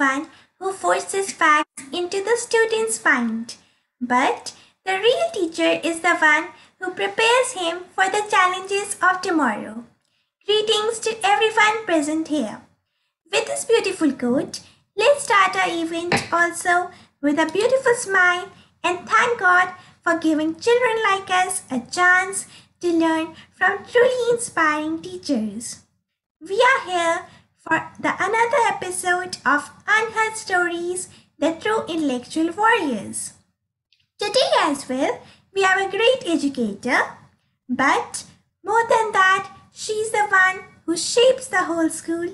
one who forces facts into the student's mind, but the real teacher is the one who prepares him for the challenges of tomorrow. Greetings to everyone present here. With this beautiful quote, let's start our event also with a beautiful smile and thank God for giving children like us a chance to learn from truly inspiring teachers. We are here for another episode of Unheard Stories, the True Intellectual Warriors. Today as well, we have a great educator, but more than that, she's the one who shapes the whole school,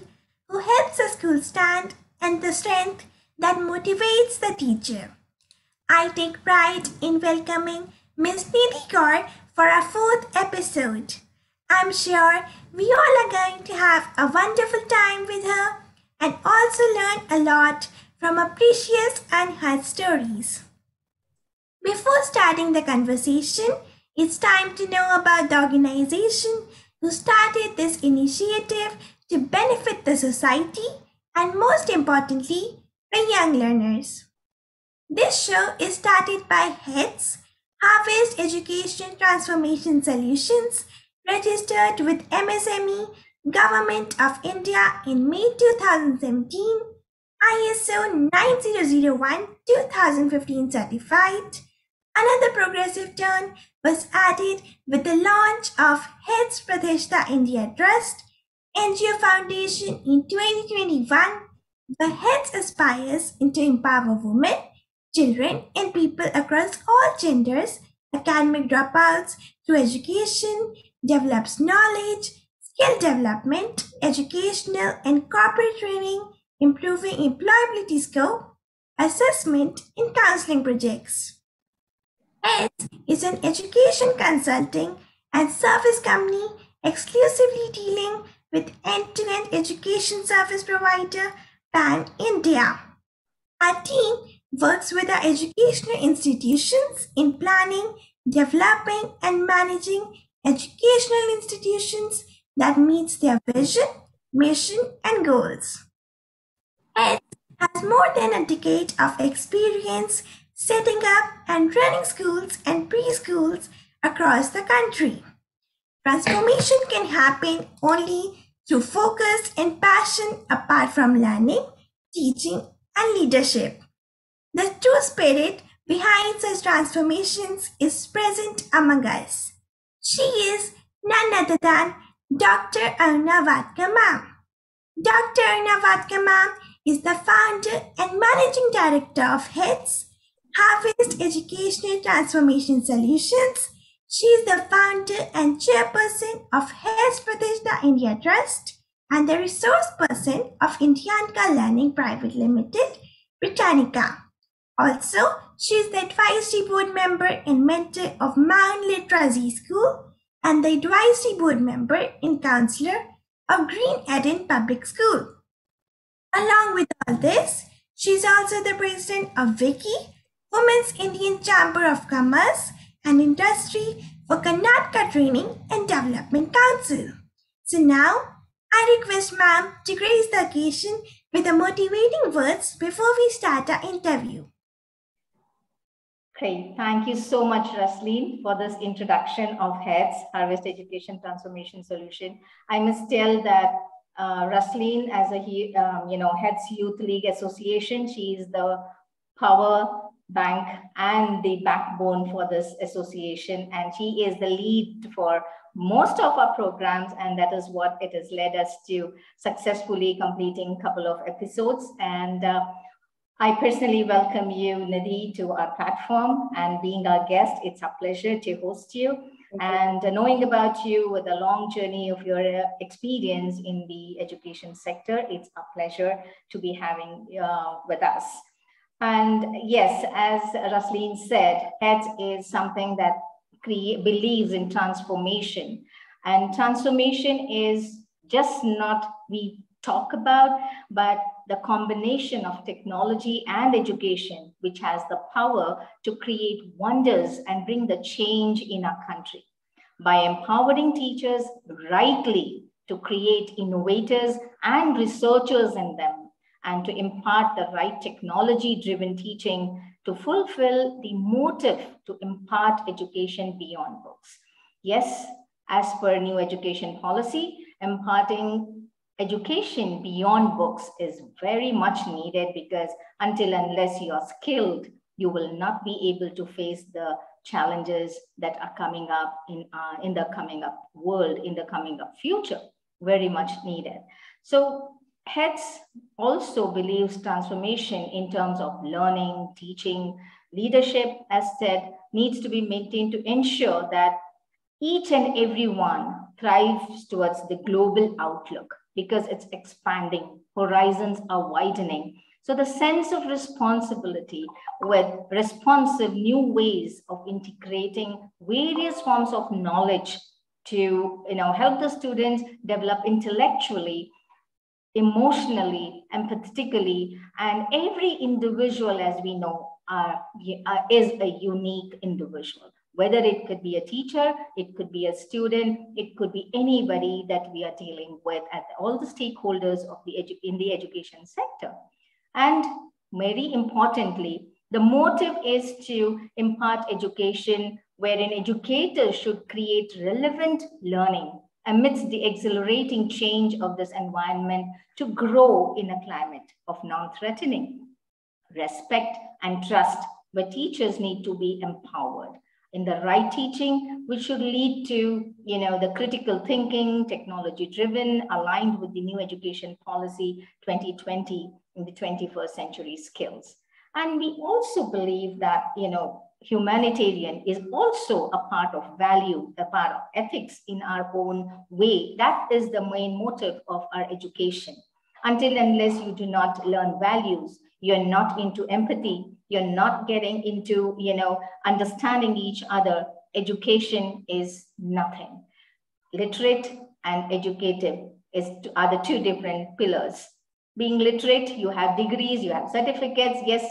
who helps the school stand, and the strength that motivates the teacher. I take pride in welcoming Ms.Nidhi Gaur for our fourth episode. I'm sure we all are going to have a wonderful time with her and also learn a lot from her precious unheard stories. Before starting the conversation, it's time to know about the organization who started this initiative to benefit the society and most importantly, the young learners. This show is started by HEADS, Harvest Education Transformation Solutions, registered with MSME, Government of India in May 2017, ISO 9001-2015 certified. Another progressive turn was added with the launch of HEADS Pratishtha India Trust, NGO Foundation in 2021. The HEADS aspires to empower women, children, and people across all genders, academic dropouts through education, develops knowledge, skill development, educational and corporate training, improving employability scope, assessment, and counseling projects. HEADS is an education consulting and service company exclusively dealing with end-to-end education service provider pan-India. Our team works with our educational institutions in planning, developing, and managing educational institutions that meets their vision, mission, and goals. HEADS has more than a decade of experience setting up and running schools and preschools across the country. Transformation can happen only through focus and passion apart from learning, teaching, and leadership. The true spirit behind such transformations is present among us. She is none other than Dr. Aruna Vadkar ma'am. Dr. Aruna Vadkar ma'am is the founder and managing director of HEADS, Harvest Educational Transformation Solutions. She is the founder and chairperson of HEADS Pratishtha India Trust and the resource person of Indianka Learning Private Limited, Britannica. Also, she is the advisory board member and mentor of Mount Literacy School and the advisory board member and counselor of Green Eden Public School. Along with all this, she is also the president of WICI, Women's Indian Chamber of Commerce and Industry for Karnataka Training and Development Council. So now, I request ma'am to grace the occasion with the motivating words before we start our interview. Great. Thank you so much, Rasleen, for this introduction of HEADS, Harvest Education Transformation Solution. I must tell that Rasleen, as a HEADS Youth League Association, she is the power bank and the backbone for this association, and she is the lead for most of our programs, and that is what it has led us to successfully completing a couple of episodes. And I personally welcome you, Nidhi, to our platform, and being our guest, it's a pleasure to host you. And knowing about you with a long journey of your experience in the education sector, it's a pleasure to be having with us. And yes, as Rasleen said, HEADS is something that believes in transformation. And transformation is just not we talk about, but the combination of technology and education, which has the power to create wonders and bring the change in our country. By empowering teachers rightly to create innovators and researchers in them, and to impart the right technology-driven teaching to fulfill the motive to impart education beyond books. Yes, as per new education policy, imparting education beyond books is very much needed, because until unless you are skilled, you will not be able to face the challenges that are coming up in the coming up world, in the coming up future. Very much needed. So heads also believes transformation in terms of learning, teaching, leadership, as said, needs to be maintained to ensure that each and every one thrives towards the global outlook, because it's expanding, horizons are widening. So the sense of responsibility with responsive new ways of integrating various forms of knowledge to help the students develop intellectually, emotionally, empathetically, and every individual, as we know, is a unique individual. Whether it could be a teacher, it could be a student, it could be anybody that we are dealing with at all the stakeholders of in the education sector. And very importantly, the motive is to impart education wherein educators should create relevant learning amidst the exhilarating change of this environment to grow in a climate of non-threatening respect and trust, where teachers need to be empowered in the right teaching, which should lead to the critical thinking, technology driven, aligned with the new education policy 2020 in the 21st century skills. And we also believe that humanitarian is also a part of value, a part of ethics in our own way. That is the main motive of our education. Until unless you do not learn values, you're not into empathy, you're not getting into understanding each other, education is nothing. Literate and educative are the two different pillars. Being literate, you have degrees, you have certificates, yes,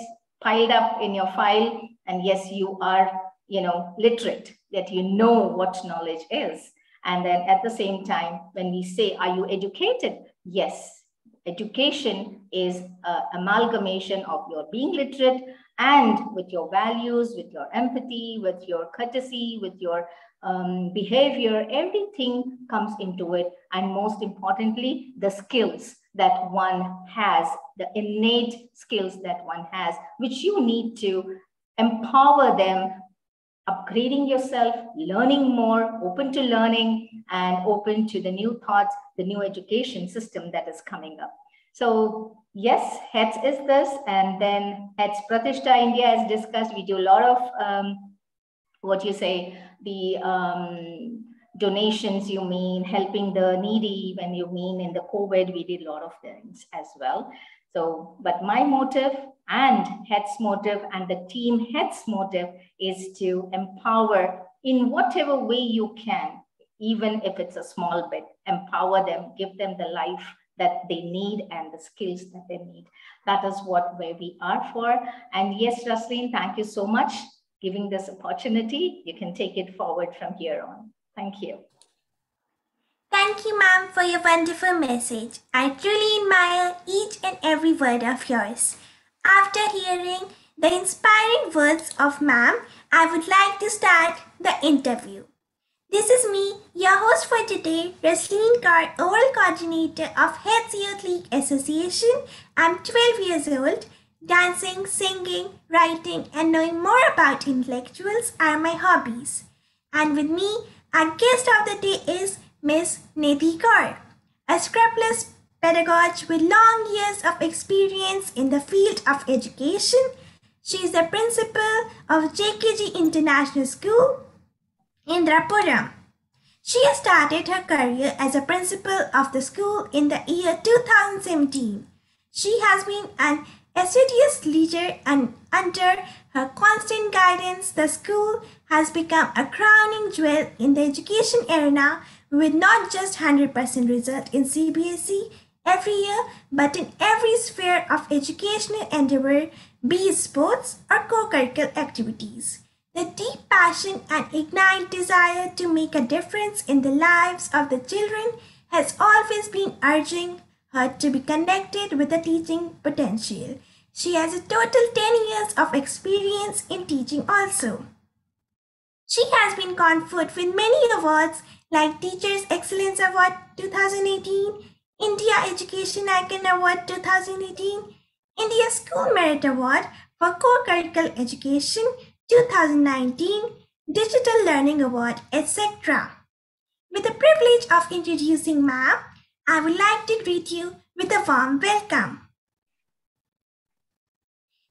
piled up in your file, and yes, you are literate, that you know what knowledge is. And then at the same time, when we say, are you educated? Yes, education is an amalgamation of your being literate and with your values, with your empathy, with your courtesy, with your behavior. Everything comes into it. And most importantly, the skills that one has, the innate skills that one has, which you need to empower them, upgrading yourself, learning more, open to learning, and open to the new thoughts, the new education system that is coming up. So yes, HEADS is this, and then HEADS Pratishtha India, as discussed, we do a lot of the donations, you mean helping the needy, when you mean in the COVID, we did a lot of things as well. So, but my motive and HEADS motive and the team HEADS motive is to empower in whatever way you can, even if it's a small bit, empower them, give them the life that they need and the skills that they need. That is where we are for. And yes, Rasleen, thank you so much for giving this opportunity. You can take it forward from here on. Thank you. Thank you, ma'am, for your wonderful message. I truly admire each and every word of yours. After hearing the inspiring words of ma'am, I would like to start the interview. This is me, your host for today, Rasleen Kaur, overall coordinator of HEADS Youth League Association. I'm 12 years old. Dancing, singing, writing, and knowing more about intellectuals are my hobbies. And with me, our guest of the day is Ms.Nidhi Gaur, a scrupulous pedagogue with long years of experience in the field of education. She is the principal of JKG International School, Indirapuram. She has started her career as a principal of the school in the year 2017. She has been an assiduous leader, and under her constant guidance, the school has become a crowning jewel in the education arena, with not just 100% result in CBSE every year, but in every sphere of educational endeavor, be it sports or co-curricular activities. The deep passion and ignite desire to make a difference in the lives of the children has always been urging her to be connected with a teaching potential. She has a total 10 years of experience in teaching also. She has been conferred with many awards like Teachers Excellence Award 2018, India Education Icon Award 2018, India School Merit Award for Co-Curricular Education 2019, Digital Learning Award, etc. With the privilege of introducing ma'am, I would like to greet you with a warm welcome.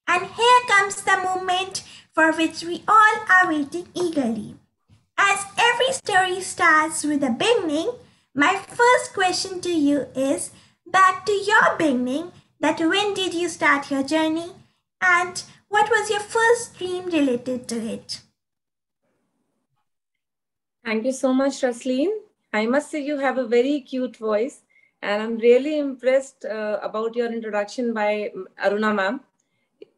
And here comes the moment for which we all are waiting eagerly. As every story starts with a beginning, my first question to you is back to your beginning, that when did you start your journey and what was your first dream related to it? Thank you so much, Rasleen. I must say you have a very cute voice, and I'm really impressed about your introduction by Aruna ma'am.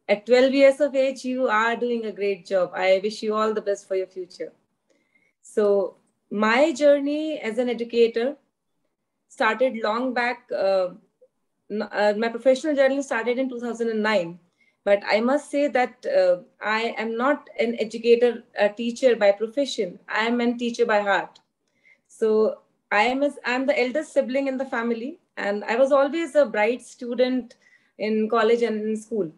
At 12 years of age, you are doing a great job. I wish you all the best for your future. So my journey as an educator started long back. My professional journey started in 2009. But I must say that I am not an educator, a teacher by profession. I am a teacher by heart. So I'm the eldest sibling in the family, and I was always a bright student in college and in school.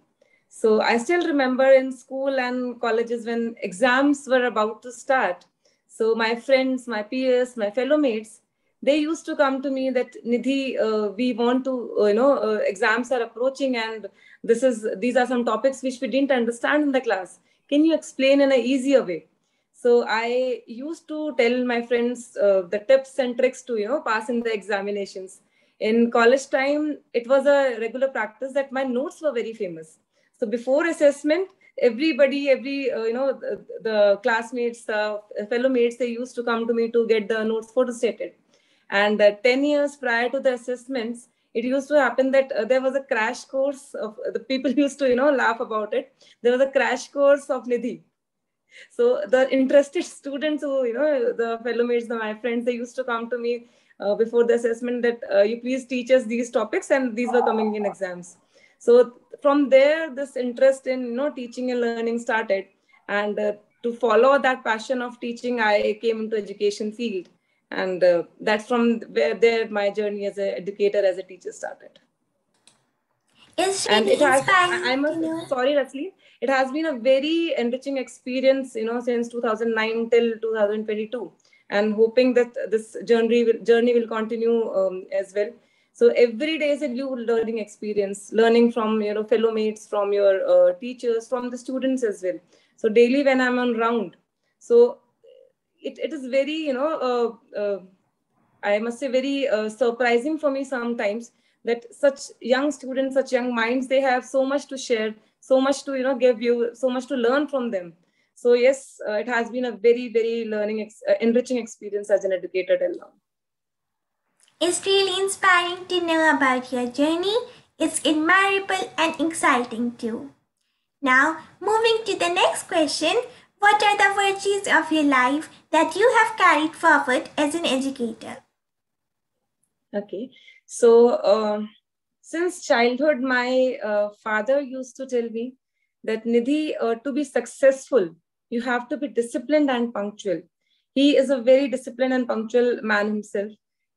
So I still remember in school and colleges when exams were about to start. So my friends, my peers, my fellow mates, they used to come to me that Nidhi, we want to, exams are approaching, and these are some topics which we didn't understand in the class. Can you explain in an easier way? So I used to tell my friends the tips and tricks to pass in the examinations. In college time, it was a regular practice that my notes were very famous. So before assessment, everybody, the classmates, the fellow mates, they used to come to me to get the notes photostated. And 10 years prior to the assessments, it used to happen that there was a crash course of the people used to laugh about it. There was a crash course of Nidhi. So the interested students who the fellow mates, my friends, they used to come to me before the assessment that you please teach us these topics, and these were coming in exams. So from there, this interest in teaching and learning started, and to follow that passion of teaching, I came into education field, and that's from where there my journey as an educator, as a teacher started. It's And it really has, inspiring I must, to know. sorry Rasleen, it has been a very enriching experience since 2009 till 2022, and hoping that this journey will continue as well. So every day is a new learning experience, learning from fellow mates, from your teachers, from the students as well. So daily when I'm on round, so it is very I must say very surprising for me sometimes that such young students, such young minds, they have so much to share, so much to give you, so much to learn from them. So yes, it has been a very, very enriching experience as an educator till now. It's really inspiring to know about your journey. It's admirable and exciting too. Now, moving to the next question, what are the virtues of your life that you have carried forward as an educator? Okay, so since childhood, my father used to tell me that Nidhi, to be successful, you have to be disciplined and punctual. He is a very disciplined and punctual man himself,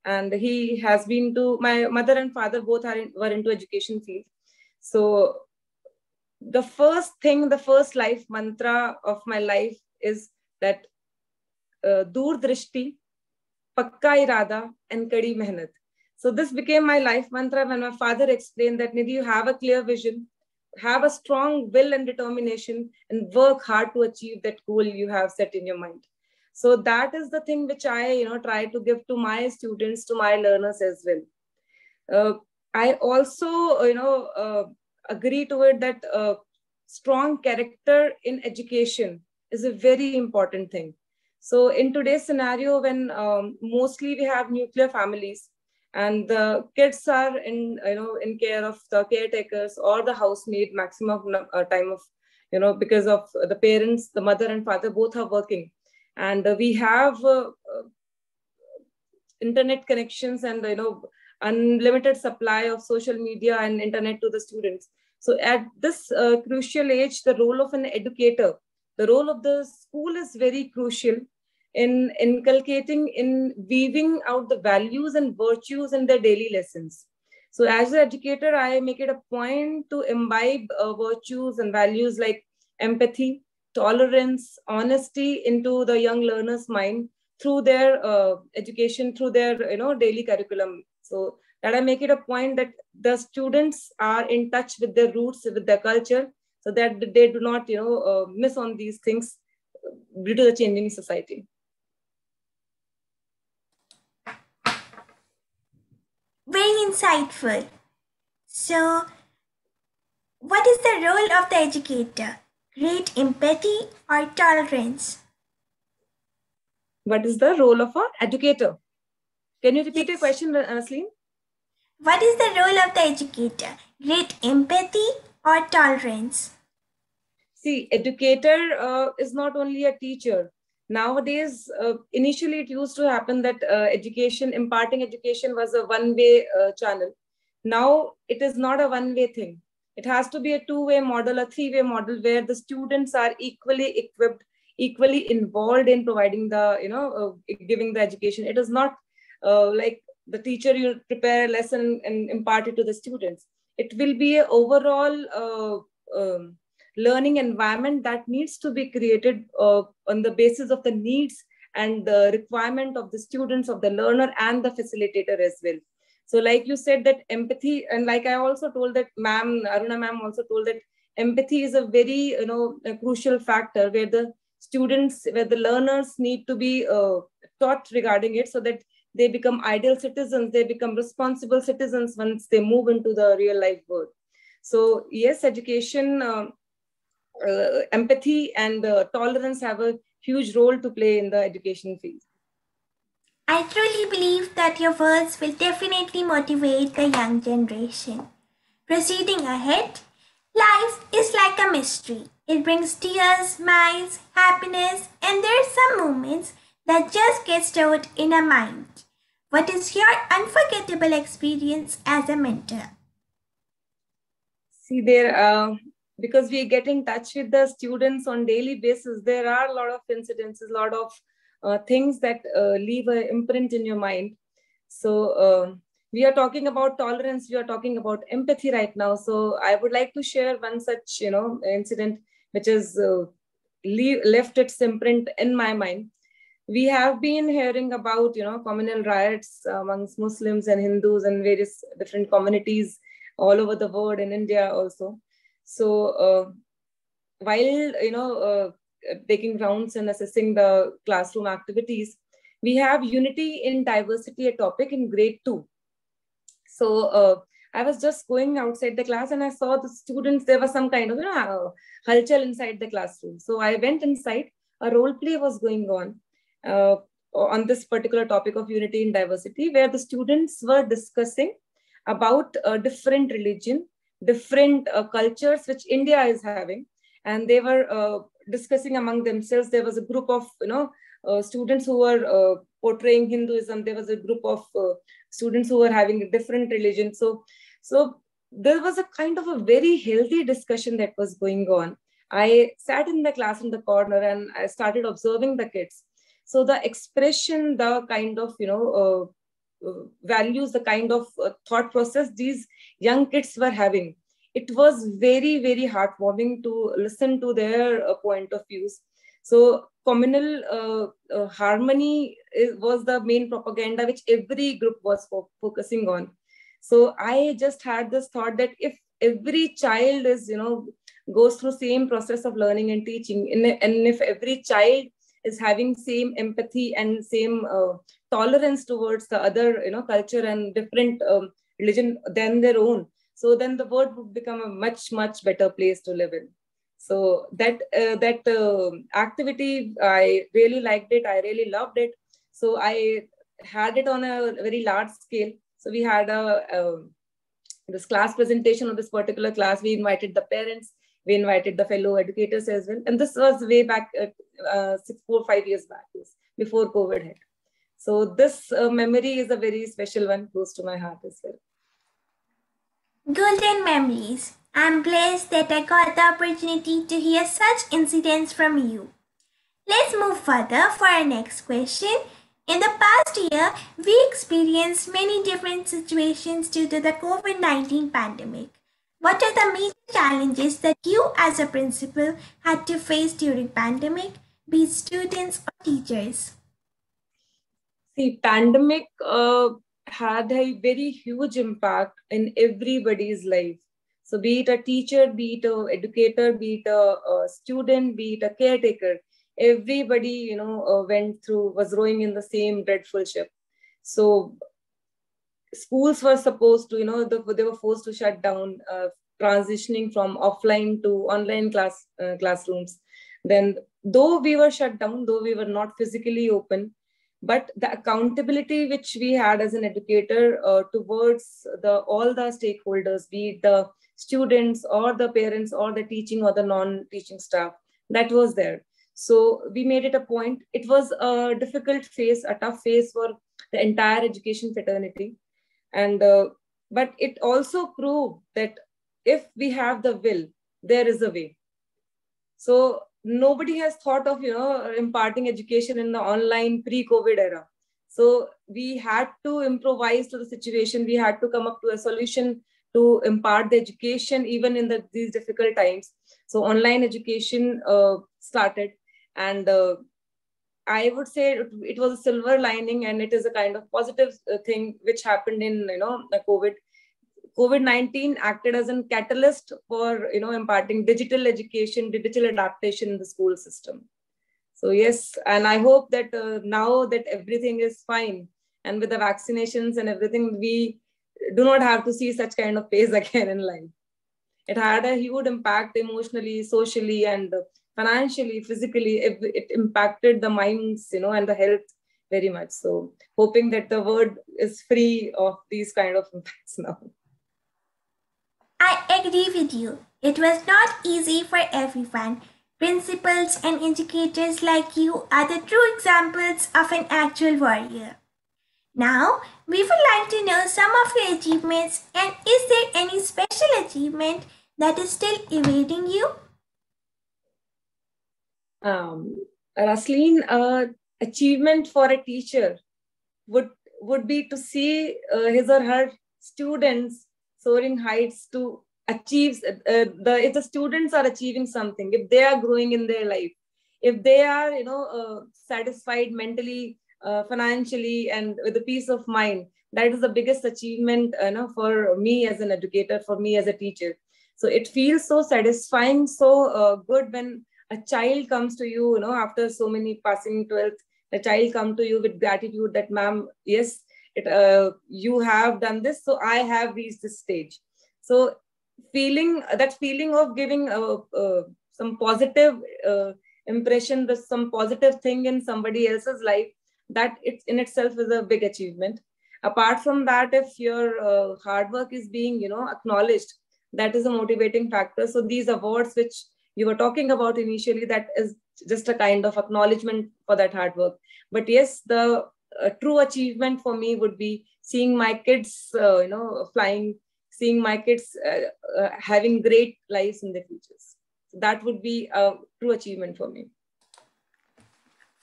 and he has been to my mother and father both were into education field. So the first life mantra of my life is that dur drishti, pakka irada, and kadi mehnat. So this became my life mantra when my father explained that Nidhi, you have a clear vision, have a strong will and determination, and work hard to achieve that goal you have set in your mind. So that is the thing which I try to give to my students, to my learners as well. I also agree to it that strong character in education is a very important thing. So in today's scenario, when mostly we have nuclear families, and the kids are in care of the caretakers or the housemaid maximum time of because of the parents, the mother and father both are working, and we have internet connections and unlimited supply of social media and internet to the students. So at this crucial age, the role of an educator, the role of the school is very crucial in inculcating, in weaving out the values and virtues in their daily lessons. So as an educator, I make it a point to imbibe virtues and values like empathy, tolerance, honesty into the young learner's mind through their education, through their daily curriculum. So that I make it a point that the students are in touch with their roots, with their culture, so that they do not miss on these things due to the changing society. Very insightful. So, what is the role of the educator? Great empathy or tolerance? What is the role of an educator? Can you repeat your Yes. question, Rasleen? What is the role of the educator? Great empathy or tolerance? See, educator is not only a teacher. Nowadays, initially it used to happen that imparting education was a one-way channel. Now it is not a one-way thing. It has to be a two-way model, a three-way model where the students are equally equipped, equally involved in providing giving the education. It is not like the teacher, you prepare a lesson and impart it to the students. It will be an overall learning environment that needs to be created on the basis of the needs and the requirement of the students, of the learner and the facilitator as well. So like you said that empathy, and like I also told that Aruna ma'am also told that empathy is a very a crucial factor where the students, where the learners need to be taught regarding it, so that they become ideal citizens, they become responsible citizens once they move into the real life world. So yes, education, empathy and tolerance have a huge role to play in the education field. I truly believe that your words will definitely motivate the young generation. Proceeding ahead, life is like a mystery. It brings tears, smiles, happiness, and there are some moments that just get stored in our mind. What is your unforgettable experience as a mentor? See, because we get in touch with the students on daily basis, there are a lot of incidences, a lot of things that leave an imprint in your mind. So we are talking about tolerance, we are talking about empathy right now. So I would like to share one such incident which has left its imprint in my mind. We have been hearing about communal riots amongst Muslims and Hindus and various different communities all over the world, in India also. So while taking rounds and assessing the classroom activities, we have unity in diversity, a topic in grade 2. So I was just going outside the class and I saw the students, there was some kind of halchal inside the classroom. So I went inside, a role play was going on this particular topic of unity in diversity, where the students were discussing about different religion, different cultures which India is having. And they were discussing among themselves. There was a group of students who were portraying Hinduism. There was a group of students who were having a different religion. So there was a kind of a very healthy discussion that was going on. I sat in the class in the corner and I started observing the kids. So the expression, the kind of values, the kind of thought process these young kids were having, it was very, very heartwarming to listen to their point of views. So communal harmony was the main propaganda which every group was focusing on. So I just had this thought that if every child is, goes through same process of learning and teaching, and if every child is having same empathy and same tolerance towards the other, culture and different religion than their own, so then the world would become a much, much better place to live in. So that activity, I really liked it. I really loved it. So I had it on a very large scale. So we had this class presentation of this particular class. We invited the parents, we invited the fellow educators as well. And this was way back 4 or 5 years back, before COVID hit. So this memory is a very special one, close to my heart as well. Golden memories. I'm blessed that I got the opportunity to hear such incidents from you. Let's move further for our next question. In the past year, we experienced many different situations due to the COVID-19 pandemic. What are the major challenges that you as a principal had to face during pandemic, be it students or teachers? See, pandemic had a very huge impact in everybody's life. So be it a teacher, be it an educator, be it a student, be it a caretaker, everybody, was rowing in the same dreadful ship. So schools were supposed to, they were forced to shut down, transitioning from offline to online classrooms. Then, though we were shut down, though we were not physically open, but the accountability which we had as an educator towards all the stakeholders, be it the students or the parents or the teaching or the non-teaching staff, that was there. So we made it a point. It was a difficult phase, a tough phase for the entire education fraternity. And but it also proved that if we have the will, there is a way. So nobody has thought of imparting education in the online pre-COVID era. So we had to improvise to the situation. We had to come up to a solution to impart the education even in these difficult times. So online education started, and I would say it was a silver lining, and it is a kind of positive thing which happened in the COVID. COVID-19 acted as a catalyst for imparting digital education, digital adaptation in the school system. So yes, and I hope that now that everything is fine, and with the vaccinations and everything, we do not have to see such kind of phase again in life. It had a huge impact emotionally, socially, and financially, physically. It impacted the minds, and the health very much. So hoping that the world is free of these kind of impacts now. I agree with you. It was not easy for everyone. Principals and educators like you are the true examples of an actual warrior. Now, we would like to know some of your achievements, and is there any special achievement that is still evading you? Rasleen, achievement for a teacher would be to see his or her students soaring heights to achieve if the students are achieving something, if they are growing in their life, if they are satisfied mentally, financially, and with a peace of mind, that is the biggest achievement for me as an educator, for me as a teacher. So it feels so satisfying, so good when a child comes to you, after so many passing 12th, a child come to you with gratitude that, ma'am, yes, you have done this, so I have reached this stage. So that feeling of giving some positive impression, some positive thing in somebody else's life, that it in itself is a big achievement. Apart from that, if your hard work is being acknowledged, that is a motivating factor. So these awards which you were talking about initially, that is just a kind of acknowledgement for that hard work. But yes, the true achievement for me would be seeing my kids flying, seeing my kids having great lives in their futures. So that would be a true achievement for me.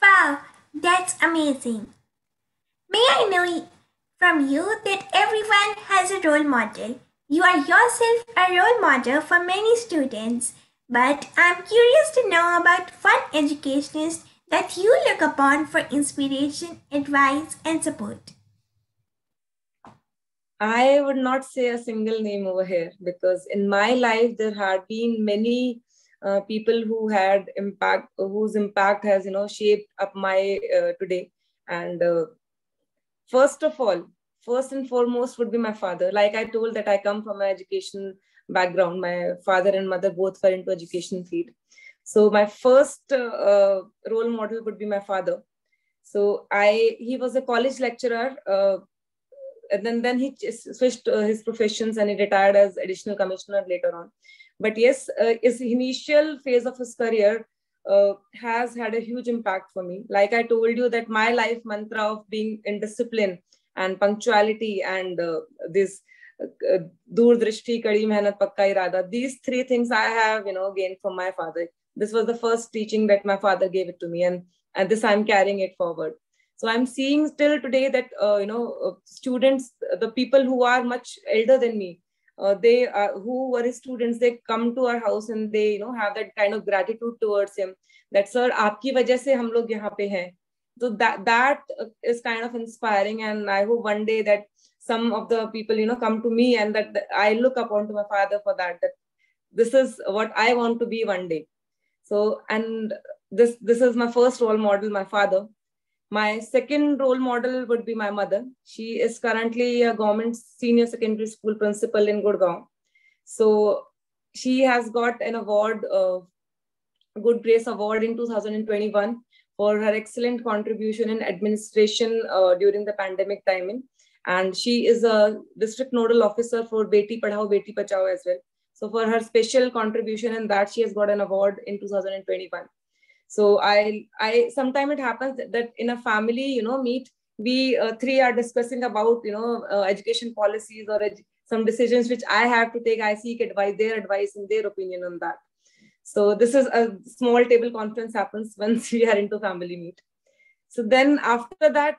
Wow, that's amazing. May I know from you that everyone has a role model. You are yourself a role model for many students, but I'm curious to know about one educationist that you look upon for inspiration, advice, and support. I would not say a single name over here, because in my life there had been many people who had impact, whose impact has shaped up my today. And first and foremost would be my father. Like I told that I come from an education background. My father and mother both were into education field. So my first role model would be my father. So he was a college lecturer, and then he switched his professions and he retired as additional commissioner later on. But yes, his initial phase of his career has had a huge impact for me. Like I told you that my life mantra of being in discipline and punctuality and this dur drishti, kadi mehnat, pakka irada, these three things I have, gained from my father. This was the first teaching that my father gave it to me, and this I'm carrying it forward. So I'm seeing still today that, students, the people who are much elder than me, they who were his students, they come to our house and they have that kind of gratitude towards him, that sir aapki wajah se hum log yahan pe hain. So that is kind of inspiring, and I hope one day that some of the people come to me, and that I look upon to my father for that this is what I want to be one day. So, and this is my first role model, my father. My second role model would be my mother. She is currently a government senior secondary school principal in Gurgaon. So she has got an award, Good Grace Award in 2021 for her excellent contribution in administration during the pandemic timing. And she is a district nodal officer for Beti Padhao, Beti Bachao as well. So for her special contribution in that, she has got an award in 2021. So I sometimes it happens that in a family, meet, we three are discussing about, education policies or some decisions which I have to take. I seek advice, their advice and their opinion on that. So this is a small table conference happens once we are into family meet. So then after that,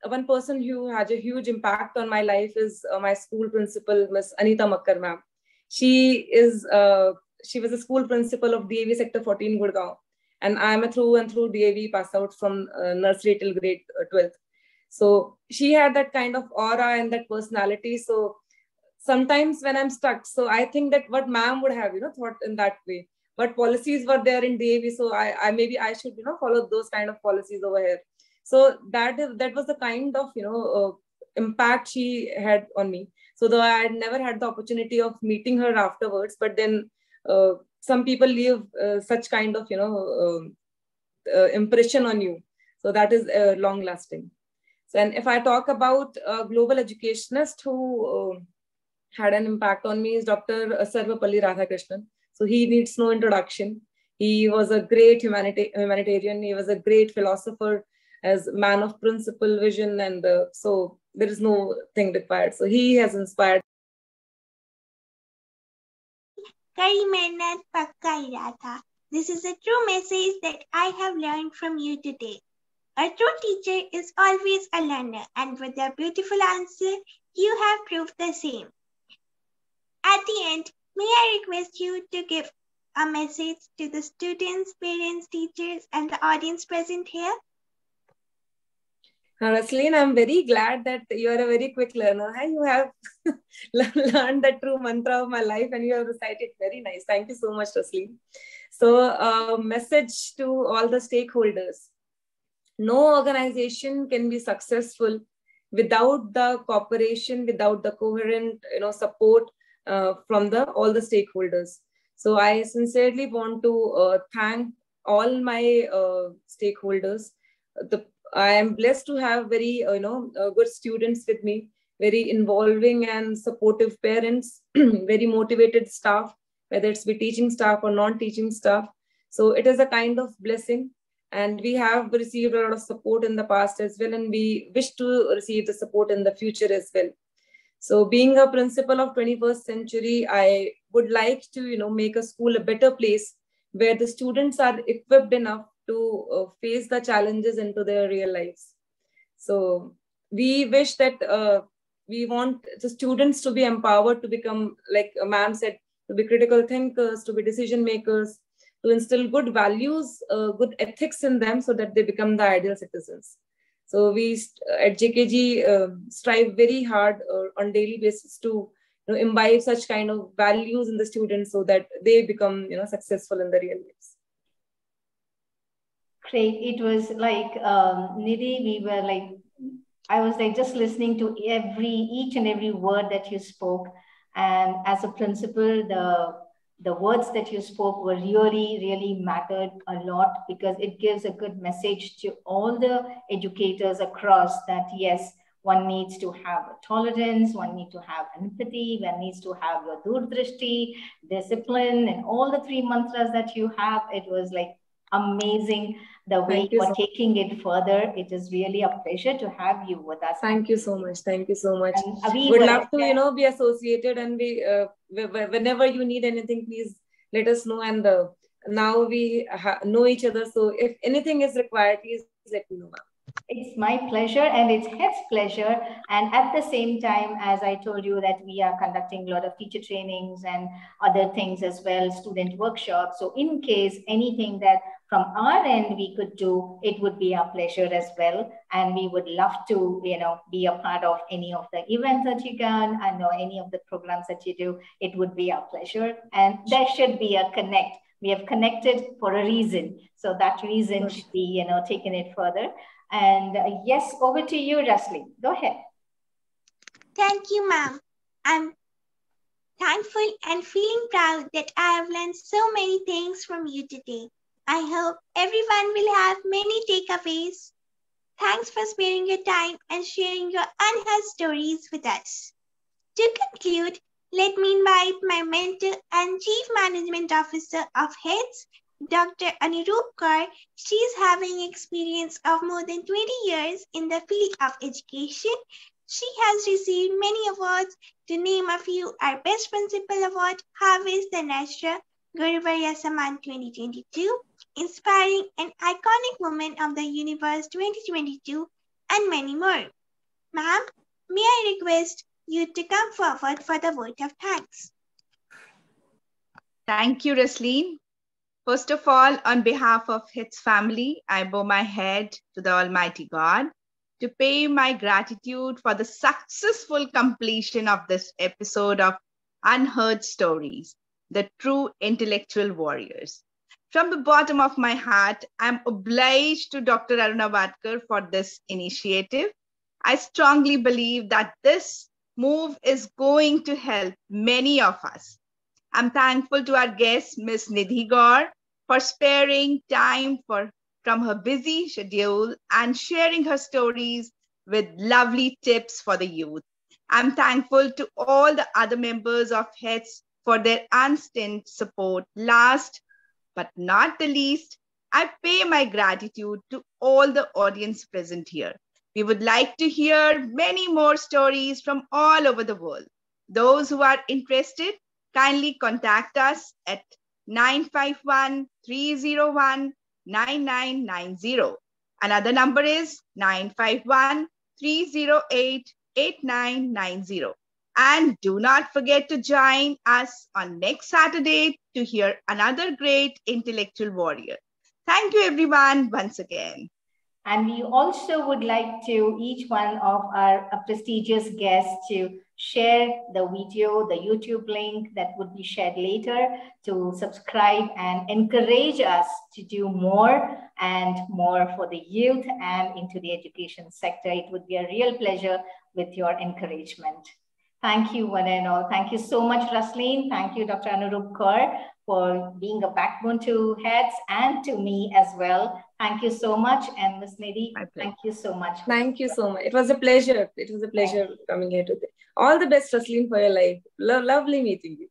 one person who had a huge impact on my life is my school principal, Ms. Anita Makkar ma'am. She was a school principal of DAV Sector 14 Gurgaon. And I'm a through and through DAV pass out from nursery till grade 12th. So she had that kind of aura and that personality. So sometimes when I'm stuck, so I think that what ma'am would have, thought in that way. What policies were there in DAV, so I maybe I should, follow those kind of policies over here. So that was the kind of, impact she had on me. So though I had never had the opportunity of meeting her afterwards, but then some people leave such kind of, impression on you. So that is long lasting. So, and if I talk about a global educationist who had an impact on me is Dr. Sarvapalli Radhakrishnan. So he needs no introduction. He was a great humanitarian. He was a great philosopher, as man of principle, vision, and so there is no thing required. So he has inspired. Kari mehnat pakka irada. This is a true message that I have learned from you today. A true teacher is always a learner, and with a beautiful answer, you have proved the same. At the end, may I request you to give a message to the students, parents, teachers, and the audience present here? Rasleen, I'm very glad that you are a very quick learner. You have learned the true mantra of my life and you have recited very nice. Thank you so much, Rasleen. So, message to all the stakeholders. No organization can be successful without the cooperation, without the coherent, support from all the stakeholders. So I sincerely want to thank all my stakeholders. I am blessed to have very, good students with me, very involving and supportive parents, very motivated staff, whether it's be teaching staff or non-teaching staff. So it is a kind of blessing. And we have received a lot of support in the past as well, and we wish to receive the support in the future as well. So being a principal of 21st century, I would like to, make a school a better place where the students are equipped enough to face the challenges into their real lives. So we wish that we want the students to be empowered to become, like ma'am said, to be critical thinkers, to be decision makers, to instill good values, good ethics in them so that they become the ideal citizens. So we at JKG strive very hard on daily basis to imbibe such kind of values in the students so that they become successful in the real lives. Great. It was like Nidhi, we were like, I was like just listening to each and every word that you spoke. And as a principal, the words that you spoke were really, really mattered a lot because it gives a good message to all the educators across that, yes, one needs to have tolerance, one needs to have empathy, one needs to have your durdrishti, discipline, and all the three mantras that you have. It was like amazing the way you you're so taking it further. It is really a pleasure to have you with us. Thank you so much. Thank you so much. And we would love to, be associated, and whenever you need anything, please let us know. And now we know each other. So if anything is required, please let me know, ma'am. It's my pleasure and it's Head's pleasure. And at the same time, as I told you that we are conducting a lot of teacher trainings and other things as well, student workshops. So in case anything that from our end we could do, it would be our pleasure as well. And we would love to, be a part of any of the events that you can and any of the programs that you do. It would be our pleasure. And there should be a connect. We have connected for a reason. So that reason should be, taken it further. And yes, over to you, Rasleen. Go ahead. Thank you, ma'am. I'm thankful and feeling proud that I have learned so many things from you today. I hope everyone will have many takeaways. Thanks for sparing your time and sharing your unheard stories with us. To conclude, let me invite my mentor and Chief Management Officer of HEADS, Dr. Unheard Kaur. She is having experience of more than 20 years in the field of education. She has received many awards. To name a few, our Best Principal Award, Harvest the Nashra, Guruvaya Saman 2022, Inspiring and Iconic Woman of the Universe 2022, and many more. Ma'am, may I request you to come forward for the vote of thanks. Thank you, Rasleen. First of all, on behalf of HITS family, I bow my head to the Almighty God to pay my gratitude for the successful completion of this episode of Unheard Stories, the true intellectual warriors. From the bottom of my heart, I'm obliged to Dr. Aruna Vadkar for this initiative. I strongly believe that this move is going to help many of us. I'm thankful to our guest, Ms.Nidhi Gaur, for sparing time from her busy schedule and sharing her stories with lovely tips for the youth. I'm thankful to all the other members of HEADS for their unstinted support. Last but not the least, I pay my gratitude to all the audience present here. We would like to hear many more stories from all over the world. Those who are interested, kindly contact us at 951-301-9990. Another number is 951-308-8990. And do not forget to join us on next Saturday to hear another great intellectual warrior. Thank you, everyone, once again. And we also would like to, each one of our prestigious guests, to share the video, the YouTube link that would be shared later, to subscribe and encourage us to do more and more for the youth and into the education sector. It would be a real pleasure with your encouragement. Thank you, one and all. Thank you so much, Rasleen. Thank you, Dr. Unheard Kaur, for being a backbone to HEADS and to me as well. Thank you so much. And Ms. Nidhi, thank you so much. Thank you so much. It was a pleasure. It was a pleasure coming here today. All the best, Rasleen, for your life. Lovely meeting you.